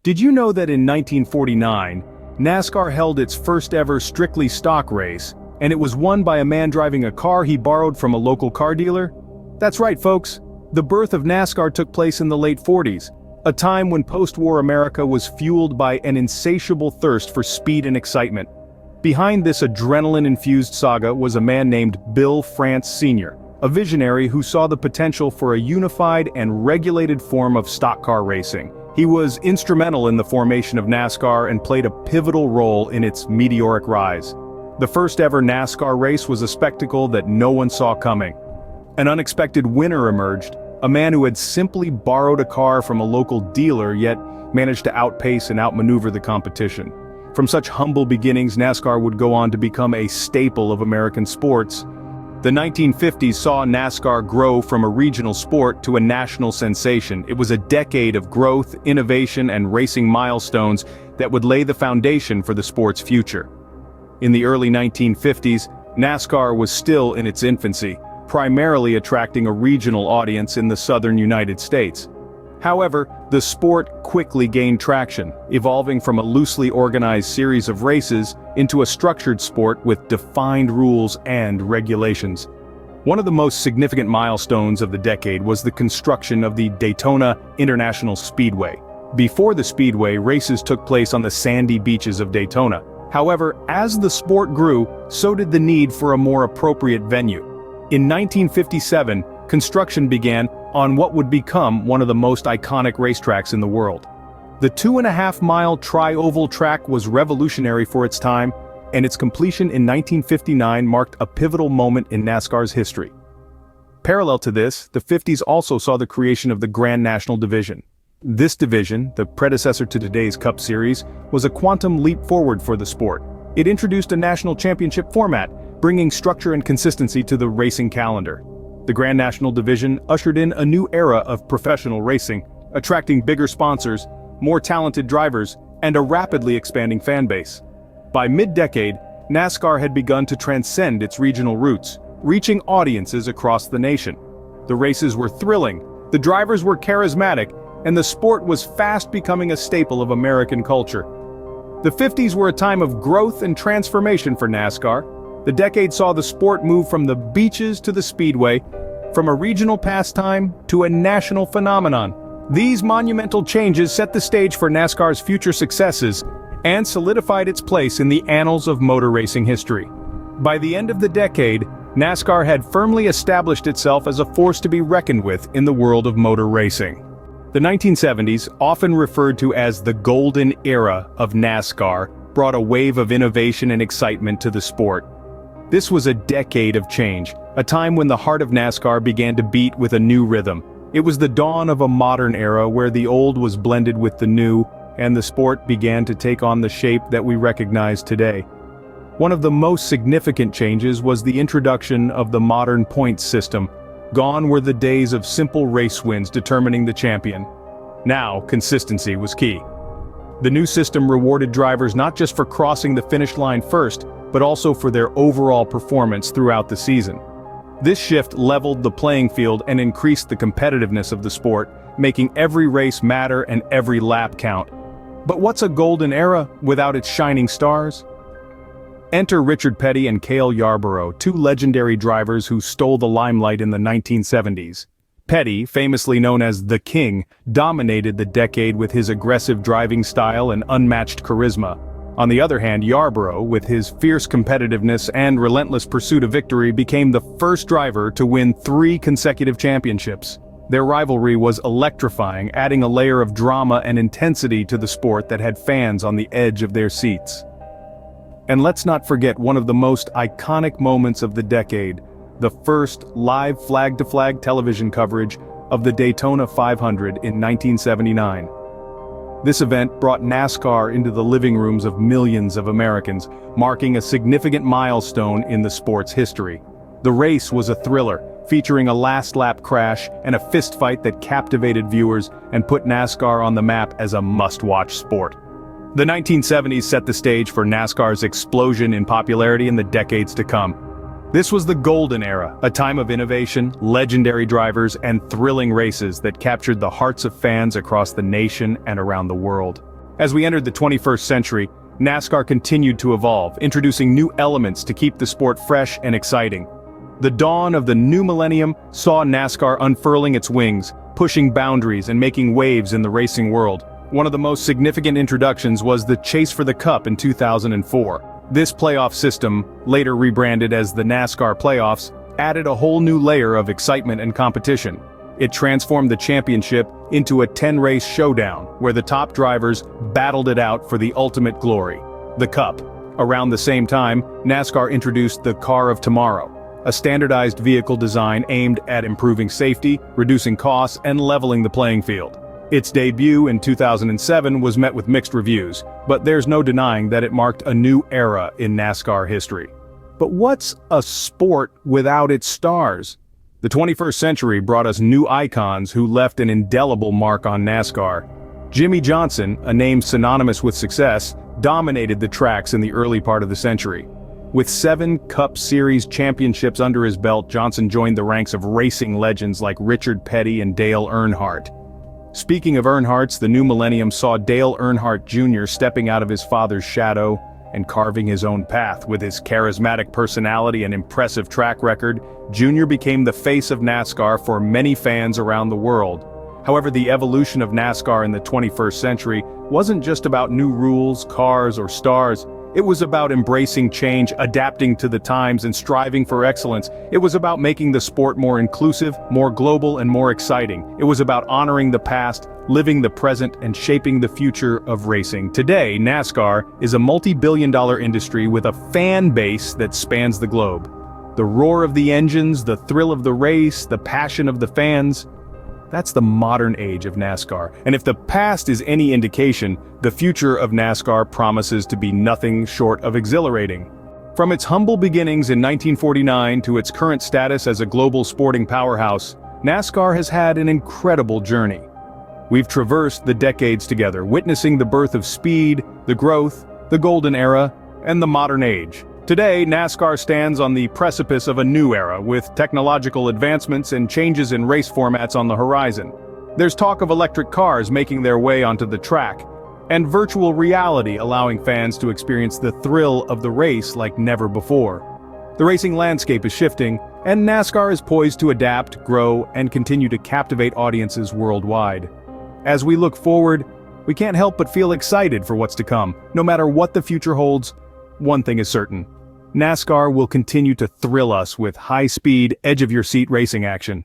Did you know that in 1949, NASCAR held its first ever strictly stock race, and it was won by a man driving a car he borrowed from a local car dealer? That's right, folks. The birth of NASCAR took place in the late 40s, a time when post-war America was fueled by an insatiable thirst for speed and excitement. Behind this adrenaline-infused saga was a man named Bill France Sr., a visionary who saw the potential for a unified and regulated form of stock car racing. He was instrumental in the formation of NASCAR and played a pivotal role in its meteoric rise. The first ever NASCAR race was a spectacle that no one saw coming. An unexpected winner emerged, a man who had simply borrowed a car from a local dealer yet managed to outpace and outmaneuver the competition. From such humble beginnings, NASCAR would go on to become a staple of American sports. The 1950s saw NASCAR grow from a regional sport to a national sensation. It was a decade of growth, innovation, and racing milestones that would lay the foundation for the sport's future. In the early 1950s, NASCAR was still in its infancy, primarily attracting a regional audience in the southern United States. However, the sport quickly gained traction, evolving from a loosely organized series of races into a structured sport with defined rules and regulations. One of the most significant milestones of the decade was the construction of the Daytona International Speedway. Before the Speedway, races took place on the sandy beaches of Daytona. However, as the sport grew, so did the need for a more appropriate venue. In 1957, construction began on what would become one of the most iconic racetracks in the world. The 2.5-mile tri-oval track was revolutionary for its time, and its completion in 1959 marked a pivotal moment in NASCAR's history. Parallel to this, the 50s also saw the creation of the Grand National Division. This division, the predecessor to today's Cup Series, was a quantum leap forward for the sport. It introduced a national championship format, bringing structure and consistency to the racing calendar. The Grand National Division ushered in a new era of professional racing, attracting bigger sponsors, more talented drivers, and a rapidly expanding fan base. By mid-decade, NASCAR had begun to transcend its regional roots, reaching audiences across the nation. The races were thrilling, the drivers were charismatic, and the sport was fast becoming a staple of American culture. The 50s were a time of growth and transformation for NASCAR. The decade saw the sport move from the beaches to the speedway, from a regional pastime to a national phenomenon. These monumental changes set the stage for NASCAR's future successes and solidified its place in the annals of motor racing history. By the end of the decade, NASCAR had firmly established itself as a force to be reckoned with in the world of motor racing. The 1970s, often referred to as the golden era of NASCAR, brought a wave of innovation and excitement to the sport. This was a decade of change, a time when the heart of NASCAR began to beat with a new rhythm. It was the dawn of a modern era where the old was blended with the new, and the sport began to take on the shape that we recognize today. One of the most significant changes was the introduction of the modern points system. Gone were the days of simple race wins determining the champion. Now, consistency was key. The new system rewarded drivers not just for crossing the finish line first, but also for their overall performance throughout the season. This shift leveled the playing field and increased the competitiveness of the sport, making every race matter and every lap count. But what's a golden era without its shining stars? Enter Richard Petty and Cale Yarborough, two legendary drivers who stole the limelight in the 1970s. Petty, famously known as the King, dominated the decade with his aggressive driving style and unmatched charisma. On the other hand, Yarborough, with his fierce competitiveness and relentless pursuit of victory, became the first driver to win 3 consecutive championships. Their rivalry was electrifying, adding a layer of drama and intensity to the sport that had fans on the edge of their seats. And let's not forget one of the most iconic moments of the decade, the first live flag-to-flag television coverage of the Daytona 500 in 1979. This event brought NASCAR into the living rooms of millions of Americans, marking a significant milestone in the sport's history. The race was a thriller, featuring a last-lap crash and a fistfight that captivated viewers and put NASCAR on the map as a must-watch sport. The 1970s set the stage for NASCAR's explosion in popularity in the decades to come. This was the golden era, a time of innovation, legendary drivers, and thrilling races that captured the hearts of fans across the nation and around the world. As we entered the 21st century, NASCAR continued to evolve, introducing new elements to keep the sport fresh and exciting. The dawn of the new millennium saw NASCAR unfurling its wings, pushing boundaries and making waves in the racing world. One of the most significant introductions was the Chase for the Cup in 2004. This playoff system, later rebranded as the NASCAR Playoffs, added a whole new layer of excitement and competition. It transformed the championship into a 10-race showdown, where the top drivers battled it out for the ultimate glory, the Cup. Around the same time, NASCAR introduced the Car of Tomorrow, a standardized vehicle design aimed at improving safety, reducing costs, and leveling the playing field. Its debut in 2007 was met with mixed reviews, but there's no denying that it marked a new era in NASCAR history. But what's a sport without its stars? The 21st century brought us new icons who left an indelible mark on NASCAR. Jimmy Johnson, a name synonymous with success, dominated the tracks in the early part of the century. With 7 Cup Series championships under his belt, Johnson joined the ranks of racing legends like Richard Petty and Dale Earnhardt. Speaking of Earnhardts, the new millennium saw Dale Earnhardt Jr. stepping out of his father's shadow and carving his own path. With his charismatic personality and impressive track record, Jr. became the face of NASCAR for many fans around the world. However, the evolution of NASCAR in the 21st century wasn't just about new rules, cars, or stars. It was about embracing change, adapting to the times, and striving for excellence. It was about making the sport more inclusive, more global, and more exciting. It was about honoring the past, living the present, and shaping the future of racing. Today, NASCAR is a multi-billion-dollar industry with a fan base that spans the globe. The roar of the engines, the thrill of the race, the passion of the fans. That's the modern age of NASCAR. And if the past is any indication, the future of NASCAR promises to be nothing short of exhilarating. From its humble beginnings in 1949 to its current status as a global sporting powerhouse, NASCAR has had an incredible journey. We've traversed the decades together, witnessing the birth of speed, the growth, the golden era, and the modern age. Today, NASCAR stands on the precipice of a new era, with technological advancements and changes in race formats on the horizon. There's talk of electric cars making their way onto the track, and virtual reality allowing fans to experience the thrill of the race like never before. The racing landscape is shifting, and NASCAR is poised to adapt, grow, and continue to captivate audiences worldwide. As we look forward, we can't help but feel excited for what's to come. No matter what the future holds, one thing is certain: NASCAR will continue to thrill us with high-speed, edge-of-your-seat racing action.